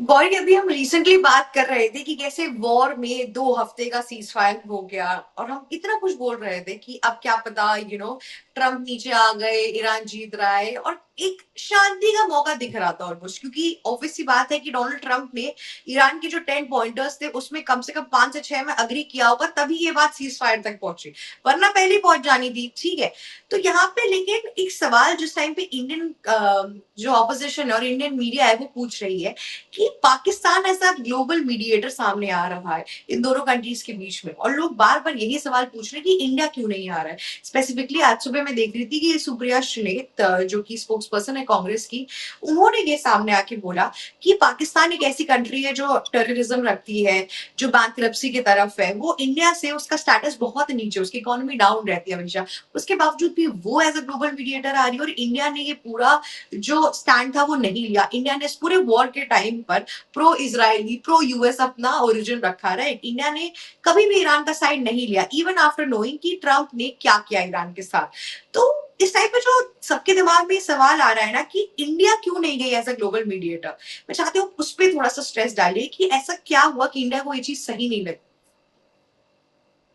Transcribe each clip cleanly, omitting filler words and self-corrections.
गौरी, अभी हम रिसेंटली बात कर रहे थे कि कैसे वॉर में 2 हफ्ते का सीज फायर हो गया और हम इतना कुछ बोल रहे थे कि अब क्या पता ट्रम्प नीचे आ गए, ईरान जीत रहा है और एक शांति का मौका दिख रहा था ऑलमोस्ट, क्योंकि ऑब्वियस सी बात है कि डोनाल्ड ट्रम्प ने ईरान के जो 10 पॉइंटर्स थे उसमें कम से कम 5 से 6 में अग्री किया होगा, तभी ये बात सीज फायर तक पहुंची, वरना पहले ही पहुंच जानी थी। ठीक है, तो यहाँ पे लेकिन एक सवाल जिस टाइम पे इंडियन जो ऑपोजिशन और इंडियन मीडिया है वो पूछ रही है कि पाकिस्तान ऐसा ग्लोबल मीडिएटर सामने आ रहा है इन दोनों कंट्रीज के बीच में, और लोग बार बार यही सवाल पूछ रहे हैं कि इंडिया क्यों नहीं आ रहा है। स्पेसिफिकली आज सुबह मैं देख रही थी कि सुप्रिया श्रीनेत, जो कि स्पोक्स पर्सन है कांग्रेस की, उन्होंने ये सामने आके बोला कि पाकिस्तान एक ऐसी कंट्री है जो टेररिज्म रखती है, जो बैंकरप्सी की तरफ है, वो इंडिया से उसका स्टेटस बहुत नीचे, उसकी इकोनॉमी डाउन रहती है हमेशा, उसके बावजूद भी वो एज अ ग्लोबल मीडिएटर आ रही है। और इंडिया ने ये पूरा जो स्टैंड था वो नहीं लिया। इंडिया ने इस पूरे वॉर के टाइम पर प्रो इजरायली, प्रो यूएस अपना ओरिजिन रखा, राइट। इंडिया ने कभी भी ईरान का साइड नहीं लिया, इवन आफ्टर नोइंग कि ट्रम्प ने क्या किया ईरान के साथ। तो इस टाइप पे जो सबके दिमाग में सवाल आ रहा है ना कि इंडिया क्यों नहीं गई एज अ ग्लोबल मीडिएटर, मैं चाहती हूँ उस पर थोड़ा सा स्ट्रेस डालिए कि ऐसा क्या हुआ कि इंडिया को ये चीज सही नहीं लगी।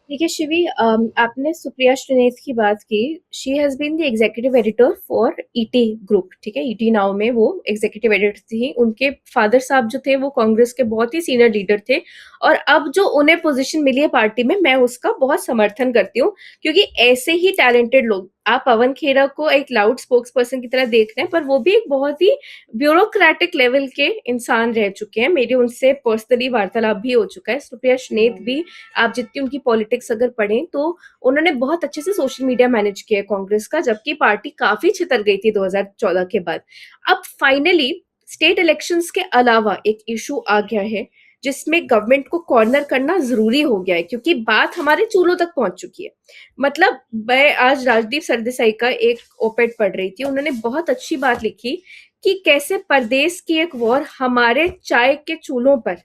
देखिए शिवी, आपने सुप्रिया श्रीनेत की बात की। She has been the executive editor for ET group. ठीक है, ईटी नाउ में वो एग्जीक्यूटिव एडिटर थी। उनके फादर साहब जो थे वो कांग्रेस के बहुत ही सीनियर लीडर थे, और अब जो उन्हें पोजीशन मिली है पार्टी में, मैं उसका बहुत समर्थन करती हूँ। क्योंकि ऐसे ही टैलेंटेड लोग, आप पवन खेरा को एक लाउड स्पोक्स पर्सन की तरह देख रहे हैं, पर वो भी एक बहुत ही ब्यूरोक्रेटिक लेवल के इंसान रह चुके हैं। मेरी उनसे पर्सनली वार्तालाप भी हो चुका है। सुप्रिया श्रीनेत भी, आप जितनी उनकी पॉलिटिक्स अगर पढ़ें तो उन्होंने बहुत अच्छे से सोशल मीडिया मैनेज किया है कांग्रेस का, जबकि पार्टी काफी छितर गई थी 2014 के बाद। अब फाइनली स्टेट इलेक्शंस के अलावा एक इशू आ गया है जिसमें गवर्नमेंट को कॉर्नर करना जरूरी हो गया है, क्योंकि बात हमारे चूल्हों तक पहुंच चुकी है। मतलब मैं आज राजदीप सरदेसाई का एक ओपेड पढ़ रही थी, उन्होंने बहुत अच्छी बात लिखी कि कैसे परदेश की एक वॉर हमारे चाय के चूल्हों पर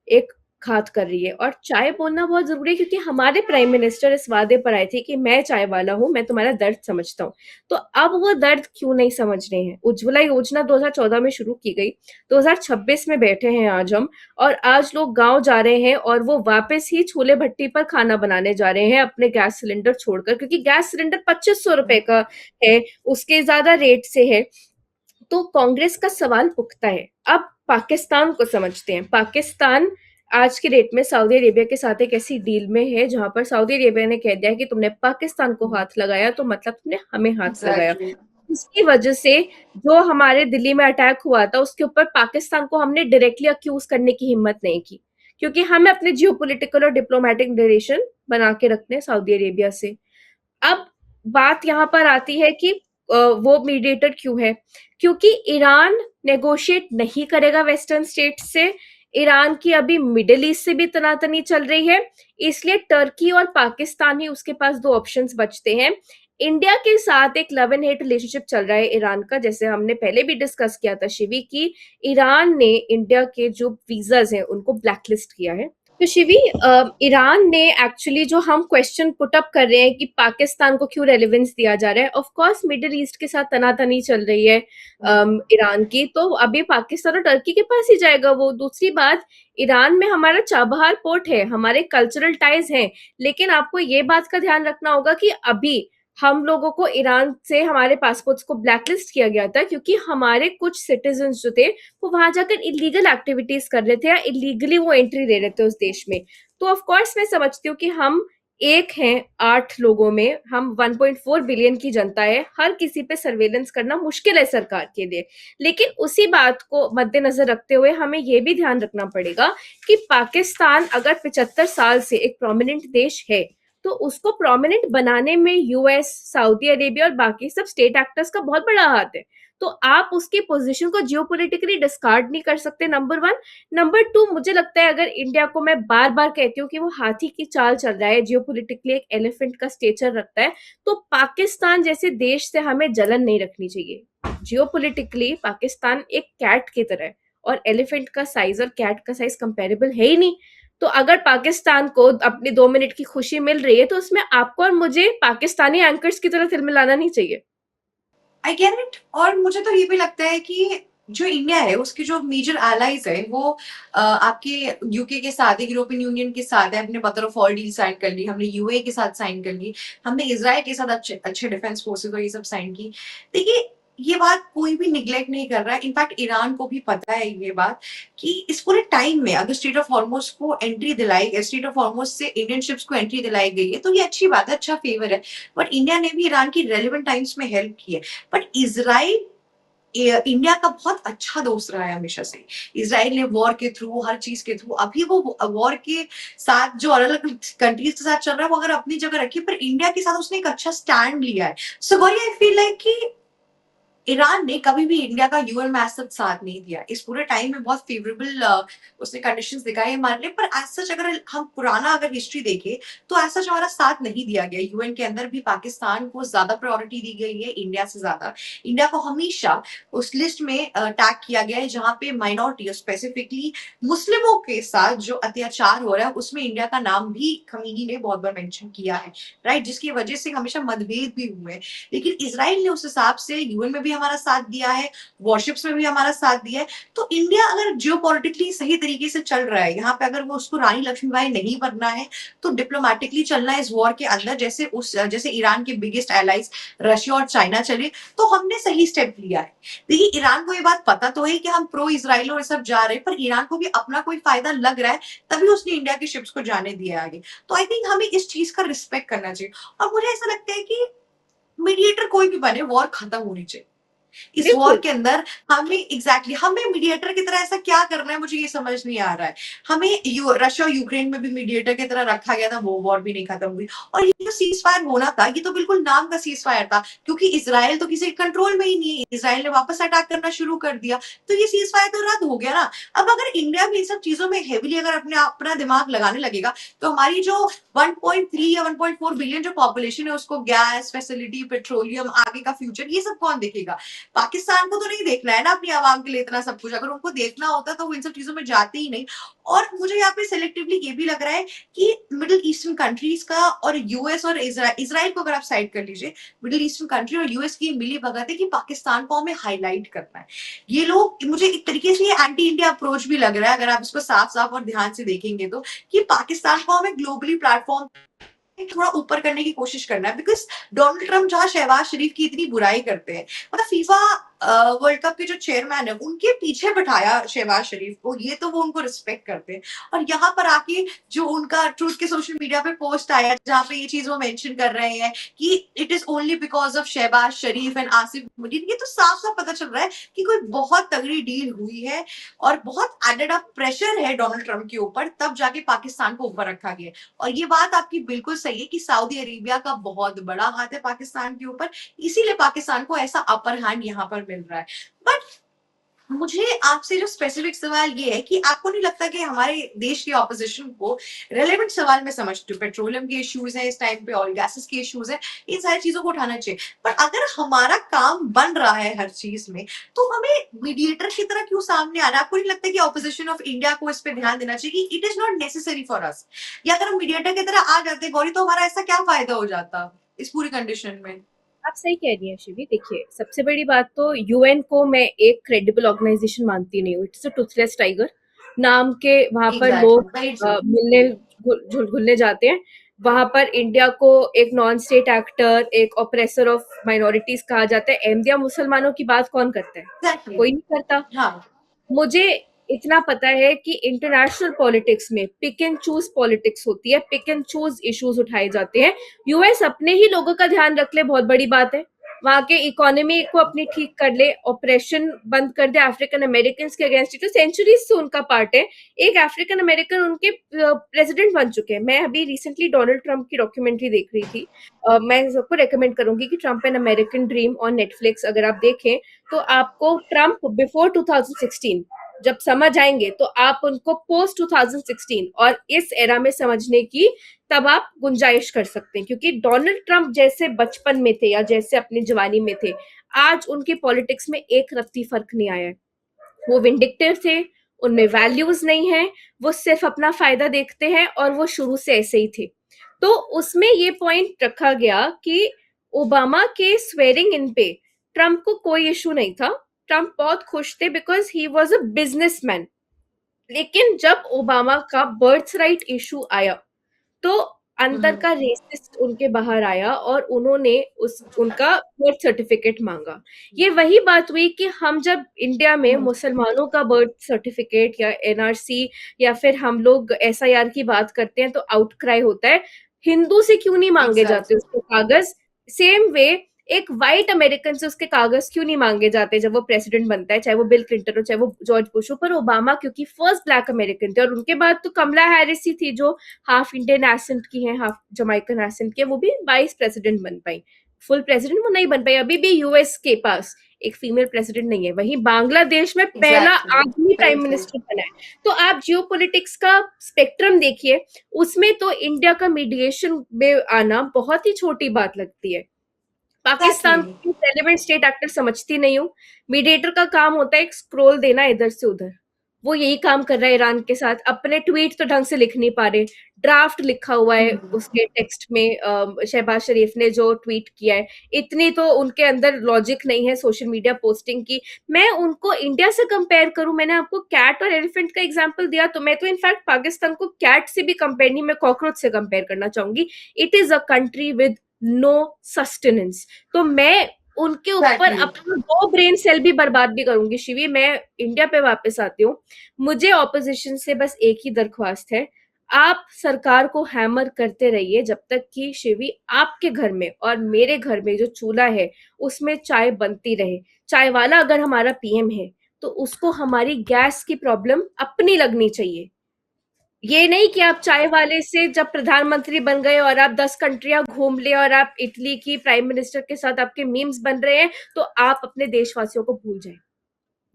एक घात कर रही है। और चाय बोलना बहुत जरूरी है, क्योंकि हमारे प्राइम मिनिस्टर इस वादे पर आए थे कि मैं चाय वाला हूं, मैं तुम्हारा दर्द समझता हूं। तो अब वो दर्द क्यों नहीं समझ रहे हैं? उज्ज्वला योजना 2014 में शुरू की गई, 2026 में बैठे हैं आज हम, और आज लोग गांव जा रहे हैं और वो वापस ही चूल्हे भट्टी पर खाना बनाने जा रहे हैं अपने गैस सिलेंडर छोड़कर, क्योंकि गैस सिलेंडर 2500 रुपए का है, उसके ज्यादा रेट से है। तो कांग्रेस का सवाल पुख्ता है। अब पाकिस्तान को समझते हैं। पाकिस्तान आज के डेट में सऊदी अरेबिया के साथ एक ऐसी डील में है जहां पर सऊदी अरेबिया ने कह दिया है कि तुमने पाकिस्तान को हाथ लगाया तो मतलब तुमने हमें हाथ लगाया। एग्जैक्टली। इसकी वजह से जो हमारे दिल्ली में अटैक हुआ था उसके ऊपर पाकिस्तान को हमने डायरेक्टली अक्यूज करने की हिम्मत नहीं की, क्योंकि हमें अपने जियोपॉलिटिकल और डिप्लोमेटिक रिलेशन बना के रखने सऊदी अरेबिया से। अब बात यहाँ पर आती है कि वो मीडिएटर क्यों है? क्योंकि ईरान नेगोशिएट नहीं करेगा वेस्टर्न स्टेट से। ईरान की अभी मिडिल ईस्ट से भी तनातनी चल रही है, इसलिए टर्की और पाकिस्तान ही उसके पास दो ऑप्शंस बचते हैं। इंडिया के साथ एक लव एंड हेट रिलेशनशिप चल रहा है ईरान का, जैसे हमने पहले भी डिस्कस किया था शिवी की। ईरान ने इंडिया के जो वीजाज हैं उनको ब्लैकलिस्ट किया है। तो शिवी, ईरान ने एक्चुअली जो हम क्वेश्चन पुट अप कर रहे हैं कि पाकिस्तान को क्यों रेलेवेंस दिया जा रहा है, ऑफ कोर्स मिडिल ईस्ट के साथ तनातनी चल रही है ईरान की, तो अभी पाकिस्तान और टर्की के पास ही जाएगा वो। दूसरी बात, ईरान में हमारा चाबहार पोर्ट है, हमारे कल्चरल टाइज हैं, लेकिन आपको ये बात का ध्यान रखना होगा कि अभी हम लोगों को ईरान से हमारे पासपोर्ट्स को ब्लैकलिस्ट किया गया था, क्योंकि हमारे कुछ सिटीजन जो थे वो वहां जाकर इलीगल एक्टिविटीज कर रहे थे या इलीगली वो एंट्री ले रहे थे उस देश में। तो ऑफ कोर्स मैं समझती हूँ कि हम एक हैं 8 लोगों में, हम 1.4 बिलियन की जनता है, हर किसी पे सर्वेलेंस करना मुश्किल है सरकार के लिए। लेकिन उसी बात को मद्देनजर रखते हुए हमें ये भी ध्यान रखना पड़ेगा कि पाकिस्तान अगर 75 साल से एक प्रोमिनेंट देश है, तो उसको प्रोमिनेंट बनाने में यूएस, सऊदी अरेबिया और बाकी सब स्टेट एक्टर्स का बहुत बड़ा हाथ है। तो आप उसकी पोजीशन को जियोपॉलिटिकली डिस्कार्ड नहीं कर सकते, नंबर वन। नंबर टू, मुझे लगता है अगर इंडिया को, मैं बार बार कहती हूँ कि वो हाथी की चाल चल रहा है, जियोपॉलिटिकली एक एलिफेंट का स्टेचर रखता है, तो पाकिस्तान जैसे देश से हमें जलन नहीं रखनी चाहिए। जियोपॉलिटिकली पाकिस्तान एक कैट की तरह है, और एलिफेंट का साइज और कैट का साइज कंपेरेबल है ही नहीं। तो अगर पाकिस्तान को अपनी 2 मिनट की खुशी मिल रही है, तो उसमें आपको और मुझे पाकिस्तानी एंकर्स की तरह तिलमिलाना नहीं चाहिए। आई गेट इट, और मुझे तो ये भी लगता है कि जो इंडिया है उसके जो मेजर एलाइज है वो आपके यूके के साथ है, यूरोपियन यूनियन के साथ है, हमने mother of all deal sign कर ली, हमने यूए के साथ साइन कर ली, हमने इसराइल के साथ अच्छे अच्छे डिफेंस फोर्सेस और ये सब साइन की। देखिए ये बात कोई भी निग्लेक्ट नहीं कर रहा है, इनफैक्ट ईरान को भी पता है ये बात कि इस पूरे टाइम में अगर स्ट्रेट ऑफ हॉर्मुज को एंट्री दिलाई, स्ट्रेट ऑफ हॉर्मुज से इंडियन शिप्स को एंट्री दिलाई गई है तो ये अच्छी बात है, अच्छा फेवर है। बट इंडिया ने भी ईरान की रेलिवेंट टाइम्स में हेल्प की है। बट इसराइल इंडिया का बहुत अच्छा दोस्त रहा है हमेशा से। इसराइल ने वॉर के थ्रू, हर चीज के थ्रू, अभी वो वॉर के साथ जो अलग अलग कंट्रीज के साथ चल रहा है वो अगर अपनी जगह रखी, पर इंडिया के साथ उसने एक अच्छा स्टैंड लिया है। सो गौरी आई फील लाइक कि ईरान ने कभी भी इंडिया का यूएन में एज साथ नहीं दिया इस पूरे टाइम में, बहुत फेवरेबल उसने कंडीशंस दिखाई हमारे लिए। पर एज सच अगर हम पुराना अगर हिस्ट्री देखें तो एज सच हमारा साथ नहीं दिया गया। यूएन के अंदर भी पाकिस्तान को ज्यादा प्रायोरिटी दी गई है इंडिया से ज्यादा। इंडिया को हमेशा उस लिस्ट में टैग किया गया है जहां पे माइनॉरिटी, स्पेसिफिकली मुस्लिमों के साथ जो अत्याचार हो रहा है उसमें इंडिया का नाम भी खमीनी ने बहुत बार मेंशन किया है, राइट, जिसकी वजह से हमेशा मतभेद भी हुए हैं। लेकिन इसराइल ने उस हिसाब से यूएन में भी हमारा साथ दिया है, वॉरशिप्स में भी हमारा साथ दिया है। तो इंडिया अगर जियोपॉलिटिकली सही तरीके से चल रहा है, यहाँ पे अगर वो उसको रानी लक्ष्मीबाई नहीं बनना है तो डिप्लोमेटिकली चलना है इस वॉर के अंदर, जैसे ईरान के बिगेस्ट एलाइज रशिया और चाइना चले, तो हमने सही स्टेप लिया है। देखिए ईरान को ये बात पता तो है कि हम प्रो इसराइल और सब जा रहे हैं, पर ईरान को भी अपना कोई फायदा लग रहा है, तभी उसने इंडिया की शिप्स को जाने दिया आगे। तो आई थिंक हमें इस चीज का रिस्पेक्ट करना चाहिए। और मुझे ऐसा लगता है कि मीडिएटर कोई भी बने, वॉर खत्म होनी चाहिए इस वॉर बिल्कुल। के अंदर। हमें मीडिएटर की तरह ऐसा क्या करना है, मुझे ये समझ नहीं आ रहा है। हमें रशिया और यूक्रेन में भी मीडिएटर की तरह रखा गया था, वो वॉर भी नहीं खत्म हुई। और ये जो सीज फायर होना था ये तो बिल्कुल नाम का सीज फायर था, क्योंकि इसराइल तो किसी कंट्रोल में ही नहीं है, इसराइल ने वापस अटैक करना शुरू कर दिया, तो ये सीज फायर तो रद्द हो गया ना। अब अगर इंडिया भी इन सब चीजों में हेविली अगर अपना दिमाग लगाने लगेगा तो हमारी जो 1.3 या 1.4 बिलियन जो पॉपुलेशन है उसको गैस फैसिलिटी, पेट्रोलियम, आगे का फ्यूचर, ये सब कौन देखेगा? पाकिस्तान को तो नहीं देखना है ना अपनी आवाम के लिए इतना सब कुछ। अगर उनको देखना होता तो वो इन सब चीजों में जाते ही नहीं। और मुझे यहाँ पे सिलेक्टिवली ये भी लग रहा है कि मिडिल ईस्टर्न कंट्रीज का और यूएस और इसराइल को अगर आप साइड कर लीजिए, मिडिल ईस्टर्न कंट्री और यूएस की मिली भगत है कि पाकिस्तान को हमें हाईलाइट करना है। ये लोग, मुझे एक तरीके से ये एंटी इंडिया अप्रोच भी लग रहा है अगर आप इसको साफ साफ और ध्यान से देखेंगे तो, कि पाकिस्तान को हमें ग्लोबली प्लेटफॉर्म थोड़ा ऊपर करने की कोशिश करना है। बिकॉज डोनाल्ड ट्रम्प जहां शहबाज शरीफ की इतनी बुराई करते हैं, मतलब फीफा वर्ल्ड कप के जो चेयरमैन है उनके पीछे बिठाया शहबाज शरीफ को, ये तो वो उनको रिस्पेक्ट करते हैं। और यहाँ पर आके जो उनका ट्रूथ के सोशल मीडिया पे पोस्ट आया जहाँ पे ये चीज वो मेंशन कर रहे हैं कि it is only because of Shehbaz Sharif and Asif Munir, ये तो साफ साफ पता चल रहा है कि कोई बहुत तगड़ी डील हुई है और बहुत एडेड अप प्रेशर है डोनाल्ड ट्रम्प के ऊपर, तब जाके पाकिस्तान को ऊपर रखा गया। और ये बात आपकी बिल्कुल सही है कि सऊदी अरेबिया का बहुत बड़ा हाथ है पाकिस्तान के ऊपर, इसीलिए पाकिस्तान को ऐसा अपर हैंड यहाँ पर मिल रहा है। बट मुझे आपसे जो स्पेसिफिक सवाल ये है कि आपको नहीं लगता कि हमारे देश की ऑपोजिशन को रेलेवेंट सवाल में समझते हो, पेट्रोलियम के इश्यूज है इस टाइम पे, ऑयल गैसेस के इश्यूज है, इन सारी चीजों को उठाना चाहिए। पर अगर हमारा काम बन रहा है हर चीज में तो हमें मीडिएटर की तरह क्यों सामने आना? आपको नहीं लगता कि ऑपोजिशन ऑफ इंडिया को इस पे ध्यान देना चाहिए कि it is not necessary for us? या अगर हम मीडिएटर की तरह आ जाते गौरी तो हमारा ऐसा क्या फायदा हो जाता इस पूरी कंडीशन में? आप सही कह रही हैं शिवी। देखिए, सबसे बड़ी बात तो यूएन को मैं एक क्रेडिबल ऑर्गेनाइजेशन मानती नहीं हूँ। It's a Toothless tiger. नाम के वहाँ पर एग्जैक्टली, लोग वेरी ट्रू। मिलने घुलने जाते हैं। वहाँ पर इंडिया को एक नॉन स्टेट एक्टर, एक ऑपरेसर ऑफ माइनॉरिटीज कहा जाता है। अहमदिया मुसलमानों की बात कौन करता है? एग्जैक्टली। कोई नहीं करता। हाँ। मुझे इतना पता है कि इंटरनेशनल पॉलिटिक्स में पिक एंड चूज पॉलिटिक्स होती है, पिक एंड चूज इश्यूज उठाए जाते हैं। यूएस अपने ही लोगों का ध्यान रख ले, बहुत बड़ी बात है। वहां के इकोनॉमी को अपनी ठीक कर ले, ऑपरेशन बंद कर दे अफ्रीकन अमेरिकन के अगेंस्ट, जो सेंचुरीज से उनका पार्ट है। एक अफ्रीकन अमेरिकन उनके प्रेसिडेंट बन चुके हैं। मैं अभी रिसेंटली डोनाल्ड ट्रंप की डॉक्यूमेंट्री देख रही थी। मैं सबको रेकमेंड करूंगी कि Trump an American dream on Netflix अगर आप देखें तो आपको ट्रंप बिफोर 2016 जब समझ आएंगे तो आप उनको पोस्ट 2016 और इस एरा में समझने की तब आप गुंजाइश कर सकते हैं। क्योंकि डोनाल्ड ट्रंप जैसे बचपन में थे या जैसे अपनी जवानी में थे, आज उनकी पॉलिटिक्स में एक रत्ती फर्क नहीं आया है। वो विंडिक्टिव थे, उनमें वैल्यूज नहीं है, वो सिर्फ अपना फायदा देखते हैं और वो शुरू से ऐसे ही थे। तो उसमें ये पॉइंट रखा गया कि ओबामा के स्वेरिंग इन पे ट्रंप को कोई इशू नहीं था। ट्रम्प बहुत खुश थे because he was a businessman. लेकिन जब ओबामा का बर्थ राइट इशू आया तो अंतर का रेसिस्ट उनके बाहर आया और उन्होंने उस उनका बर्थ सर्टिफिकेट मांगा। ये वही बात हुई कि हम जब इंडिया में मुसलमानों का बर्थ सर्टिफिकेट या एनआरसी या फिर हम लोग एसआईआर की बात करते हैं तो आउटक्राई होता है, हिंदू से क्यों नहीं मांगे जाते एग्जैक्टली। उसके कागज। सेम वे एक वाइट अमेरिकन से उसके कागज क्यों नहीं मांगे जाते जब वो प्रेसिडेंट बनता है, चाहे वो बिल क्लिंटन हो चाहे वो जॉर्ज बुश हो। पर ओबामा क्योंकि फर्स्ट ब्लैक अमेरिकन थे और उनके बाद तो कमला हैरिस ही थी जो हाफ इंडियन एसेंट की है हाफ जमाइकन एसेंट की है, वो भी वाइस प्रेसिडेंट बन पाई। फुल प्रेसिडेंट वो नहीं बन पाई। अभी भी यूएस के पास एक फीमेल प्रेसिडेंट नहीं है। वहीं बांग्लादेश में पहला एग्जैक्टली। आदमी प्राइम बिल्कुल। मिनिस्टर बना है। तो आप जियो पॉलिटिक्स का स्पेक्ट्रम देखिए, उसमें तो इंडिया का मीडिएशन में आना बहुत ही छोटी बात लगती है। पाकिस्तान एग्जैक्टली। को रेलेवेंट स्टेट एक्टर समझती नहीं हूँ। मीडिएटर का काम होता है एक स्क्रोल देना इधर से उधर। वो यही काम कर रहा है ईरान के साथ। अपने ट्वीट तो ढंग से लिख नहीं पा रहे। ड्राफ्ट लिखा हुआ है उसके टेक्स्ट में, शहबाज शरीफ ने जो ट्वीट किया है, इतनी तो उनके अंदर लॉजिक नहीं है सोशल मीडिया पोस्टिंग की। मैं उनको इंडिया से कंपेयर करूं, मैंने आपको कैट और एलिफेंट का एग्जांपल दिया, तो मैं तो इनफैक्ट पाकिस्तान को कैट से भी कंपेयर नहीं, मैं कॉकरोच से कंपेयर करना चाहूंगी। It is a country with no sustenance. तो मैं उनके ऊपर एग्जैक्टली। अपना 2 ब्रेन सेल भी बर्बाद भी करूंगी। शिवी, मैं इंडिया पे वापस आती हूँ। मुझे ऑपोजिशन से बस एक ही दरख्वास्त है, आप सरकार को हैमर करते रहिए जब तक कि शिवी आपके घर में और मेरे घर में जो चूल्हा है उसमें चाय बनती रहे। चाय वाला अगर हमारा पीएम है तो उसको हमारी गैस की प्रॉब्लम अपनी लगनी चाहिए। ये नहीं कि आप चाय वाले से जब प्रधानमंत्री बन गए और आप 10 कंट्रियां घूम ले और आप इटली की प्राइम मिनिस्टर के साथ आपके मीम्स बन रहे हैं तो आप अपने देशवासियों को भूल जाएं।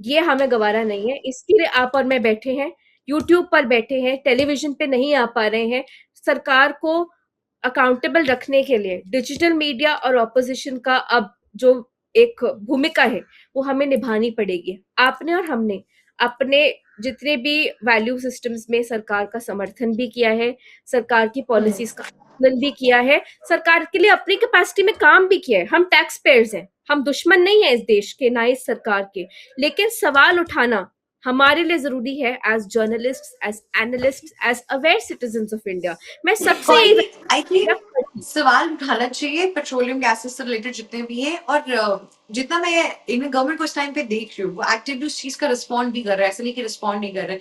ये हमें गवारा नहीं है। इसके लिए आप और मैं बैठे हैं, यूट्यूब पर बैठे हैं, टेलीविजन पे नहीं आ पा रहे हैं। सरकार को अकाउंटेबल रखने के लिए डिजिटल मीडिया और ऑपोजिशन का अब जो एक भूमिका है वो हमें निभानी पड़ेगी। आपने और हमने अपने जितने भी वैल्यू सिस्टम्स में सरकार का समर्थन भी किया है, सरकार की पॉलिसीज का आकलन भी किया है, सरकार के लिए अपनी कैपेसिटी में काम भी किया है। हम टैक्स पेयर्स हैं, हम दुश्मन नहीं है इस देश के ना इस सरकार के। लेकिन सवाल उठाना हमारे लिए जरूरी है as journalist, as analyst, as aware citizen of India. मैं सबसे और यही आई थिंक सवाल उठाना चाहिए पेट्रोलियम गैसेस से रिलेटेड जितने भी हैं, और जितना मैं इंडियन गवर्नमेंट को इस टाइम पे देख रही हूँ वो एक्टिवली उस चीज का रिस्पॉन्ड भी कर रहा है, ऐसा नहीं कि रिस्पॉन्ड नहीं कर रहे।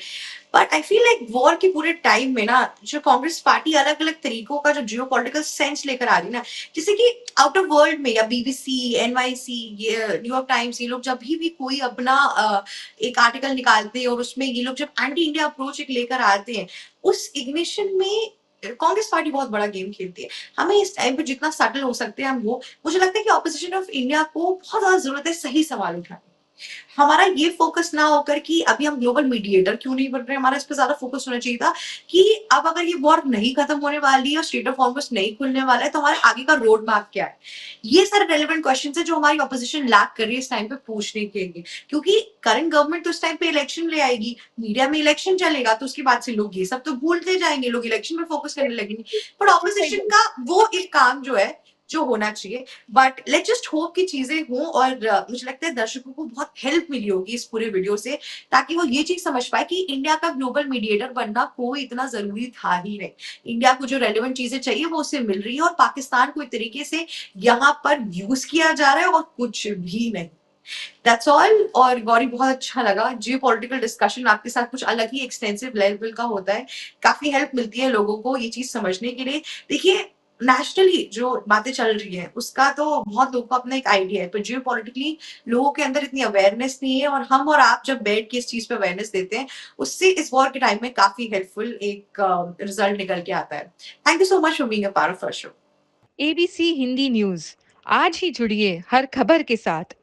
But I feel like war के पूरे टाइम में ना जो कांग्रेस पार्टी अलग अलग तरीकों का जो जियो पॉलिटिकल सेंस लेकर आ रही है ना, जैसे कि आउट ऑफ वर्ल्ड में या बीबीसी, एनवाईसी, न्यूयॉर्क टाइम्स, ये लोग जब भी कोई अपना एक आर्टिकल निकालते हैं और उसमें ये लोग जब एंटी इंडिया अप्रोच एक लेकर आते हैं, उस इग्निशन में कांग्रेस पार्टी बहुत बड़ा गेम खेलती है। हमें इस टाइम पे जितना सटल हो सकते हैं हम वो, मुझे लगता है कि ऑपोजिशन ऑफ इंडिया को बहुत ज्यादा जरूरत है सही सवाल उठाने। हमारा ये फोकस ना होकर कि अभी हम ग्लोबल मीडिएटर क्यों नहीं बन रहे, हमारा इस पर ज्यादा फोकस होना चाहिए था कि अब अगर ये वॉर नहीं खत्म होने वाली है और स्टेट ऑफ हॉर्मस नहीं खुलने वाला है तो हमारे आगे का रोड मैप क्या है। ये सारे रेलिवेंट क्वेश्चन है जो हमारी ऑपोजिशन लैक कर रही है इस टाइम पे पूछने के लिए, क्योंकि करंट गवर्नमेंट तो इस टाइम पे इलेक्शन ले आएगी, मीडिया में इलेक्शन चलेगा, तो उसके बाद से लोग ये सब तो भूलते जाएंगे, लोग इलेक्शन पे फोकस करने लगेंगे। बट ऑपोजिशन का वो एक काम जो है जो होना चाहिए। बट लेट जस्ट होप कि चीजें हों, और मुझे लगता है दर्शकों को बहुत हेल्प मिली होगी इस पूरे वीडियो से, ताकि वो ये चीज समझ पाए कि इंडिया का ग्लोबल मीडिएटर बनना कोई इतना जरूरी था ही नहीं। इंडिया को जो रेलिवेंट चीजें चाहिए वो उससे मिल रही है, और पाकिस्तान को एक तरीके से यहाँ पर यूज किया जा रहा है और कुछ भी नहीं। That's all. और गौरी बहुत अच्छा लगा, जियो पॉलिटिकल डिस्कशन आपके साथ कुछ अलग ही एक्सटेंसिव लेवल का होता है, काफी हेल्प मिलती है लोगों को ये चीज समझने के लिए। देखिए नेशनली जो बातें चल रही है उसका तो बहुत लोगों को अपना एक आइडिया है, पर जियो पॉलिटिकली लोगों के अंदर इतनी अवेयरनेस नहीं है, और हम और आप जब बैठ के इस चीज पे अवेयरनेस देते हैं उससे इस वॉर के टाइम में काफी हेल्पफुल एक रिजल्ट निकल के आता है। Thank you so much for being a part of our show. ABC Hindi news, आज ही जुड़िए हर खबर के साथ